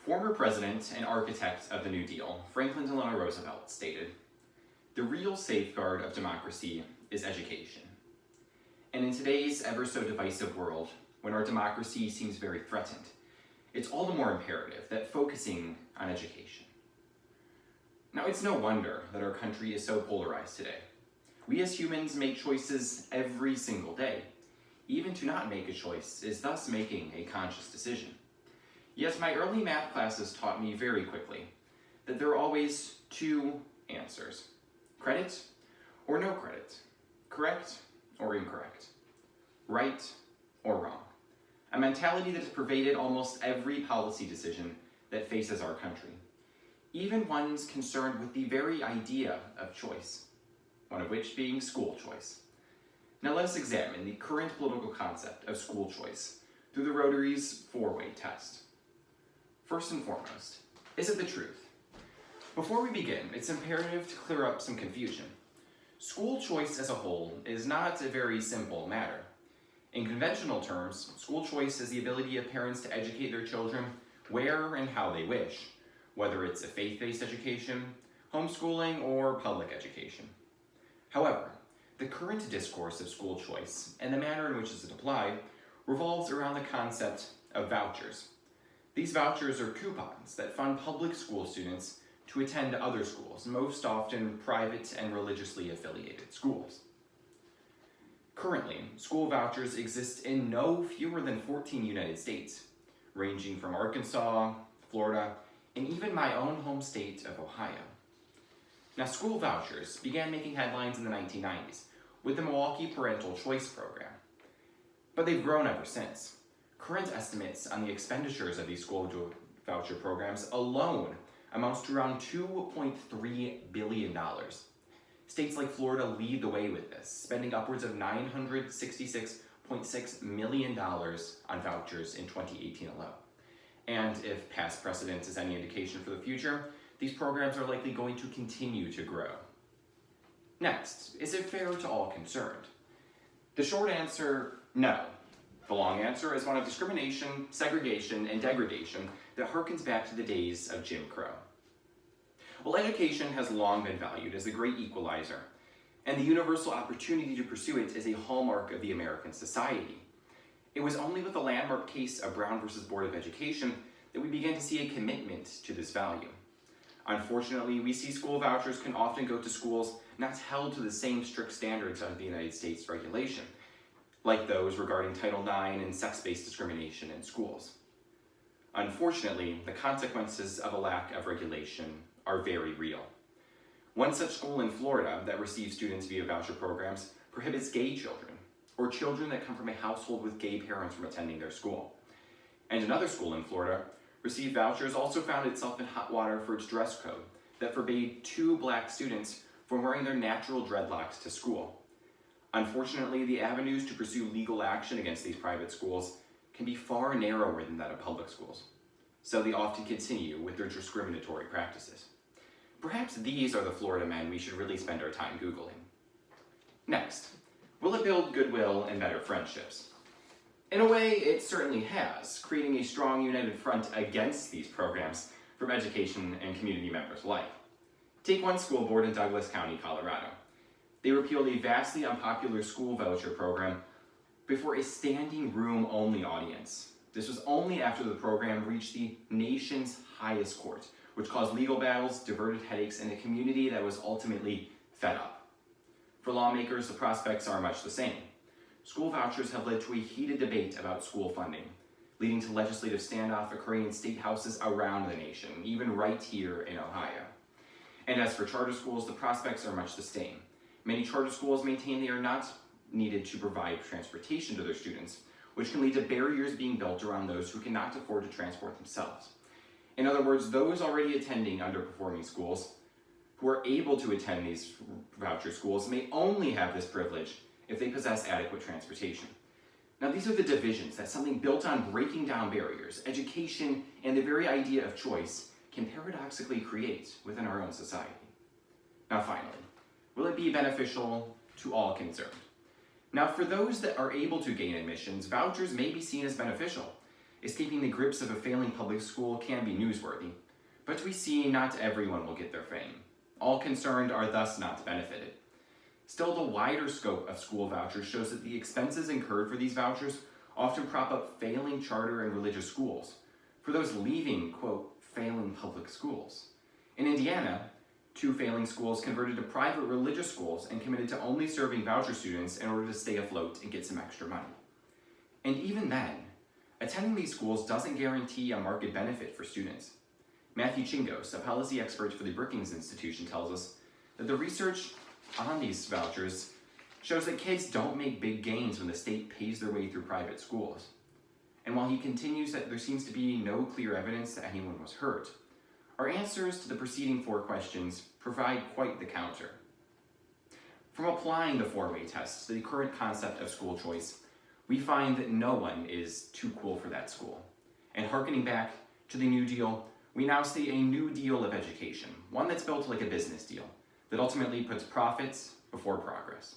Former president and architect of the New Deal, Franklin Delano Roosevelt, stated, "The real safeguard of democracy is education." And in today's ever so divisive world, when our democracy seems very threatened, it's all the more imperative that focusing on education. Now, it's no wonder that our country is so polarized today. We as humans make choices every single day. Even to not make a choice is thus making a conscious decision. Yet my early math classes taught me very quickly that there are always two answers: credit or no credit, correct or incorrect, right or wrong. A mentality that has pervaded almost every policy decision that faces our country, even ones concerned with the very idea of choice, one of which being school choice. Now let us examine the current political concept of school choice through the Rotary's four-way test. First and foremost, is it the truth? Before we begin, it's imperative to clear up some confusion. School choice as a whole is not a very simple matter. In conventional terms, school choice is the ability of parents to educate their children where and how they wish, whether it's a faith-based education, homeschooling, or public education. However, the current discourse of school choice and the manner in which it's applied revolves around the concept of vouchers. These vouchers are coupons that fund public school students to attend other schools, most often private and religiously affiliated schools. Currently, school vouchers exist in no fewer than 14 United States, ranging from Arkansas, Florida, and even my own home state of Ohio. Now, school vouchers began making headlines in the 1990s with the Milwaukee Parental Choice Program, but they've grown ever since. Current estimates on the expenditures of these school voucher programs alone amounts to around $2.3 billion. States like Florida lead the way with this, spending upwards of $966.6 million on vouchers in 2018 alone. And if past precedent is any indication for the future, these programs are likely going to continue to grow. Next, is it fair to all concerned? The short answer, no. The long answer is one of discrimination, segregation, and degradation that harkens back to the days of Jim Crow. Well, education has long been valued as the great equalizer, and the universal opportunity to pursue it is a hallmark of the American society. It was only with the landmark case of Brown versus Board of Education that we began to see a commitment to this value. Unfortunately, we see school vouchers can often go to schools not held to the same strict standards under the United States regulation, like those regarding Title IX and sex-based discrimination in schools. Unfortunately, the consequences of a lack of regulation are very real. One such school in Florida that receives students via voucher programs prohibits gay children, or children that come from a household with gay parents from attending their school. And another school in Florida received vouchers also found itself in hot water for its dress code that forbade 2 black students from wearing their natural dreadlocks to school. Unfortunately, the avenues to pursue legal action against these private schools can be far narrower than that of public schools, so they often continue with their discriminatory practices. Perhaps these are the Florida men we should really spend our time Googling. Next, will it build goodwill and better friendships? In a way, it certainly has, creating a strong united front against these programs from education and community members alike. Take one school board in Douglas County, Colorado. They repealed a vastly unpopular school voucher program before a standing room only audience. This was only after the program reached the nation's highest court, which caused legal battles, diverted headaches, and a community that was ultimately fed up. For lawmakers, the prospects are much the same. School vouchers have led to a heated debate about school funding, leading to legislative standoff occurring in state houses around the nation, even right here in Ohio. And as for charter schools, the prospects are much the same. Many charter schools maintain they are not needed to provide transportation to their students, which can lead to barriers being built around those who cannot afford to transport themselves. In other words, those already attending underperforming schools who are able to attend these voucher schools may only have this privilege if they possess adequate transportation. Now, these are the divisions that something built on breaking down barriers, education, and the very idea of choice can paradoxically create within our own society. Now, finally, will it be beneficial to all concerned? Now, for those that are able to gain admissions, vouchers may be seen as beneficial. escaping the grips of a failing public school can be newsworthy, but we see not everyone will get their fame. All concerned are thus not benefited. Still, the wider scope of school vouchers shows that the expenses incurred for these vouchers often prop up failing charter and religious schools, for those leaving, quote, failing public schools. In Indiana, 2 failing schools converted to private religious schools and committed to only serving voucher students in order to stay afloat and get some extra money. And even then, attending these schools doesn't guarantee a market benefit for students. Matthew Chingos, a policy expert for the Brookings Institution, tells us that the research on these vouchers shows that kids don't make big gains when the state pays their way through private schools. And while he continues that there seems to be no clear evidence that anyone was hurt, our answers to the preceding 4 questions provide quite the counter. From applying the 4-way test to the current concept of school choice, we find that no one is too cool for that school. And hearkening back to the New Deal, we now see a new deal of education, one that's built like a business deal, that ultimately puts profits before progress.